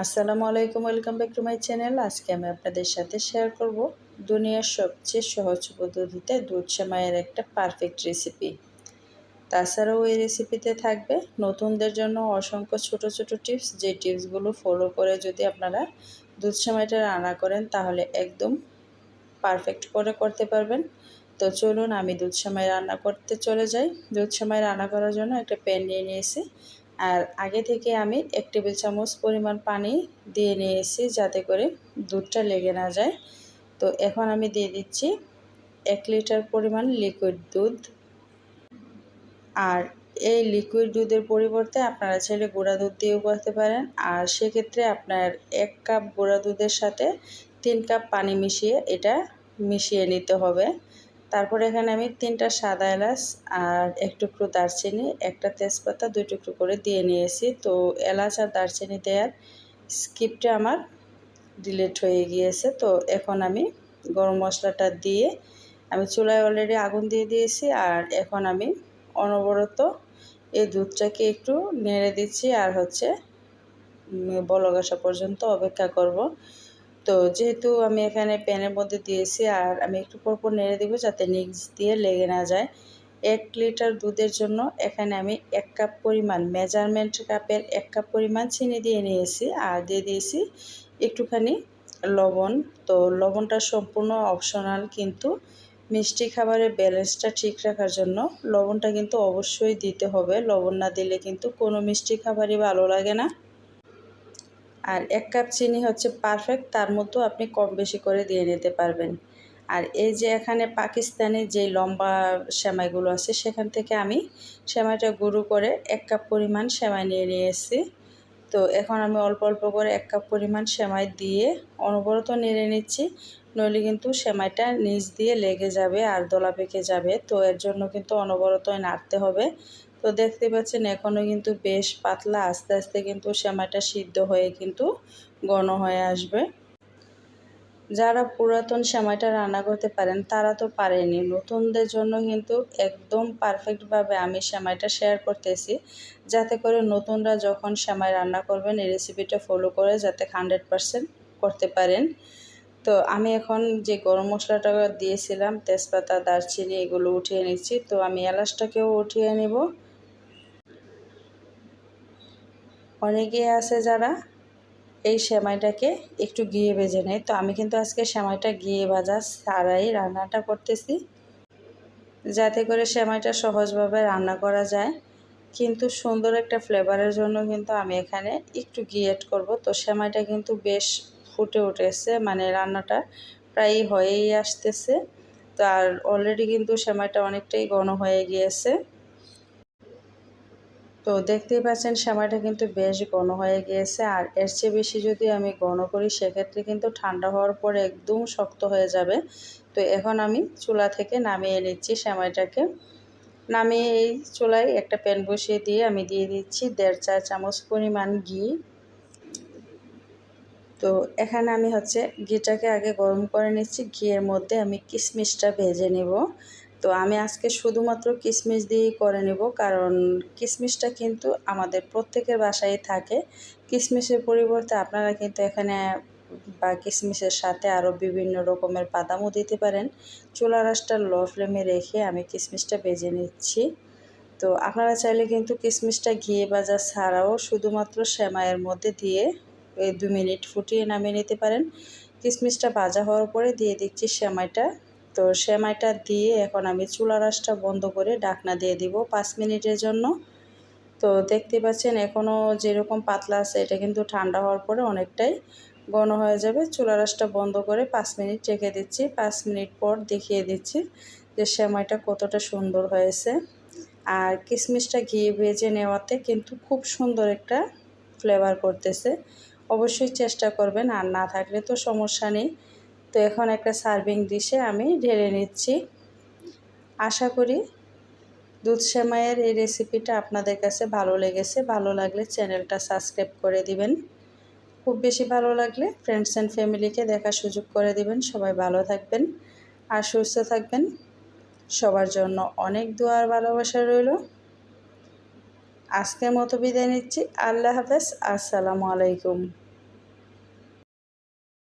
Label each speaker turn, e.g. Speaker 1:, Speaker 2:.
Speaker 1: আসসালামু আলাইকুম, welcome back to my channel. আজকে আমি আপনাদের সাথে শেয়ার করব দুনিয়ার সবচেয়ে সহজ পদ্ধতিতে দুধ সেমাইয়ের একটা পারফেক্ট রেসিপি। তাছাড়াও এই রেসিপিতে থাকবে নতুনদের জন্য অসংখ্য ছোট ছোট টিপস, যে টিপসগুলো ফলো করে যদি আপনারা দুধ সেমাইটা রান্না করেন তাহলে একদম পারফেক্ট করে করতে পারবেন। তো চলুন আমি দুধ সেমাই রান্না করতে চলে যাই। দুধ সেমাই রান্না করার জন্য একটা প্যান নিয়ে নিয়েছি, আর আগে থেকে আমি 1 টেবিল চামচ পরিমাণ পানি দিয়ে নিয়েছি যাতে করে দুধটা লেগে না যায়। তো এখন আমি দিয়ে দিচ্ছি 1 লিটার পরিমাণ লিকুইড দুধ। আর এই লিকুইড দুধের পরিবর্তে আপনারা চাইলে গুঁড়া দুধ দিয়েও করতে পারেন। আর সেক্ষেত্রে আপনার 1 কাপ গুঁড়া দুধের সাথে 3 কাপ পানি মিশিয়ে এটা মিশিয়ে নিতে হবে। তারপর এখানে আমি 3টা সাদা এলাচ আর 1 টুকরো দারচিনি, 1টা তেজপাতা 2 টুকরো করে দিয়ে নিয়েছি। তো এলাচ আর দারচিনি দেওয়ার স্কিপটা আমার ডিলিট হয়ে গিয়েছে। তো এখন আমি গরম মশলাটা দিয়ে আমি চুলায় অলরেডি আগুন দিয়ে দিয়েছি, আর এখন আমি অনবরত এই দুধটাকে একটু নেড়ে দিচ্ছি আর বলক আসা পর্যন্ত অপেক্ষা করব। তো যেহেতু আমি এখানে প্যানের মধ্যে দিয়েছি, আর আমি একটু পরপর নেড়ে দিব যাতে নিচ দিয়ে লেগে না যায়। 1 লিটার দুধের জন্য এখানে আমি 1 কাপ পরিমাণ, মেজারমেন্ট কাপের 1 কাপ পরিমাণ চিনি দিয়ে নিয়েছি, আর দিয়ে দিয়েছি একটুখানি লবণ। তো লবণটা সম্পূর্ণ অপশনাল, কিন্তু মিষ্টি খাবারের ব্যালেন্সটা ঠিক রাখার জন্য লবণটা কিন্তু অবশ্যই দিতে হবে। লবণ না দিলে কিন্তু কোনো মিষ্টি খাবারই ভালো লাগে না। আর 1 কাপ চিনি হচ্ছে পারফেক্ট, তার মতো আপনি কম বেশি করে দিয়ে নিতে পারবেন। আর এই যে এখানে পাকিস্তানি যে লম্বা সেমাইগুলো আছে সেখান থেকে আমি সেমাইটা গুঁড়ো করে 1 কাপ পরিমাণ সেমাই নিয়ে নিয়েছি। তো এখন আমি অল্প অল্প করে 1 কাপ পরিমাণ সেমাই দিয়ে অনবরত নেড়ে নিচ্ছি, নইলে কিন্তু সেমাইটা নিচ দিয়ে লেগে যাবে আর দলা পেকে যাবে। তো এর জন্য কিন্তু অনবরত নাড়তে হবে। তো দেখতে পাচ্ছেন এখনও কিন্তু বেশ পাতলা, আস্তে আস্তে কিন্তু সেমাইটা সিদ্ধ হয়ে কিন্তু ঘন হয়ে আসবে। যারা পুরাতন সেমাইটা রান্না করতে পারেন তারা তো পারেনি, নতুনদের জন্য কিন্তু একদম পারফেক্টভাবে আমি সেমাইটা শেয়ার করতেছি, যাতে করে নতুনরা যখন সেমাই রান্না করবেন এই রেসিপিটা ফলো করে যাতে 100% করতে পারেন। তো আমি এখন যে গরম মশলাটা দিয়েছিলাম, তেজপাতা, দারচিনি, এগুলো উঠিয়ে নিচ্ছি। তো আমি এলাচটাকেও উঠিয়ে নেব। অনেকে আছে যারা এই সেমাইটাকে একটু ঘিয়ে ভেজে নেয়, তো আমি কিন্তু আজকে সেমাইটা ঘিয়ে ভাজা ছাড়াই রান্নাটা করতেছি, যাতে করে সেমাইটা সহজভাবে রান্না করা যায়। কিন্তু সুন্দর একটা ফ্লেভারের জন্য কিন্তু আমি এখানে একটু ঘি অ্যাড করব। তো সেমাইটা কিন্তু বেশ ফুটে উঠেছে, মানে রান্নাটা প্রায় হয়েই আসতেছে। তো আর অলরেডি কিন্তু সেমাইটা অনেকটাই ঘন হয়ে গিয়েছে। তো দেখতেই পাচ্ছেন সেমাইটা কিন্তু বেশ ঘন হয়ে গিয়েছে, আর এর চেয়ে বেশি যদি আমি ঘন করি সেক্ষেত্রে কিন্তু ঠান্ডা হওয়ার পরে একদম শক্ত হয়ে যাবে। তো এখন আমি চুলা থেকে নামিয়ে নিচ্ছি সেমাইটাকে। নামিয়ে এই চুলায় একটা প্যান বসিয়ে দিয়ে আমি দিয়ে দিচ্ছি 1.5 চা চামচ পরিমাণ ঘি। তো এখানে আমি ঘিটাকে আগে গরম করে নিচ্ছি। ঘিয়ের মধ্যে আমি কিশমিশটা ভেজে নেব। তো আমি আজকে শুধুমাত্র কিশমিশ দিয়েই করে নেব, কারণ কিশমিশটা কিন্তু আমাদের প্রত্যেকের বাসায় থাকে। কিশমিশের পরিবর্তে আপনারা কিন্তু এখানে বা কিশমিশের সাথে আরও বিভিন্ন রকমের বাদামও দিতে পারেন। চুলার আঁচটা লো ফ্লেমে রেখে আমি কিশমিশটা ভেজে নিচ্ছি। তো আপনারা চাইলে কিন্তু কিশমিশটা ঘিয়ে ভাজা ছাড়াও শুধুমাত্র সেমাইয়ের মধ্যে দিয়ে 2 মিনিট ফুটিয়ে নামিয়ে নিতে পারেন। কিশমিশটা ভাজা হওয়ার পরে দিয়ে দিচ্ছি সেমাইটা। তো সেমাইটা দিয়ে এখন আমি চুলার আঁচটা বন্ধ করে ঢাকনা দিয়ে দিব 5 মিনিটের জন্য। তো দেখতে পাচ্ছেন এখনও যেরকম পাতলা আছে, এটা কিন্তু ঠান্ডা হওয়ার পরে অনেকটাই ঘন হয়ে যাবে। চুলার আঁচটা বন্ধ করে 5 মিনিট রেখে দিচ্ছি। 5 মিনিট পর দেখিয়ে দিচ্ছি যে সেমাইটা কতটা সুন্দর হয়েছে। আর কিশমিশটা ঘি ভেজে নেওয়াতে কিন্তু খুব সুন্দর একটা ফ্লেভার করতেছে। অবশ্যই চেষ্টা করবেন, আর না থাকলে তো সমস্যা নেই। তো এখন একটা সার্ভিং ডিশে আমি ঢেলে নিচ্ছি। আশা করি দুধ সেমাইয়ের এই রেসিপিটা আপনাদের কাছে ভালো লেগেছে। ভালো লাগলে চ্যানেলটা সাবস্ক্রাইব করে দিবেন। খুব বেশি ভালো লাগলে ফ্রেন্ডস অ্যান্ড ফ্যামিলিকে দেখার সুযোগ করে দিবেন। সবাই ভালো থাকবেন আর সুস্থ থাকবেন। সবার জন্য অনেক দোয়া আর ভালোবাসা রইল। আজকের মতো বিদায় নিচ্ছি। আল্লাহ হাফেজ। আসসালামু আলাইকুম।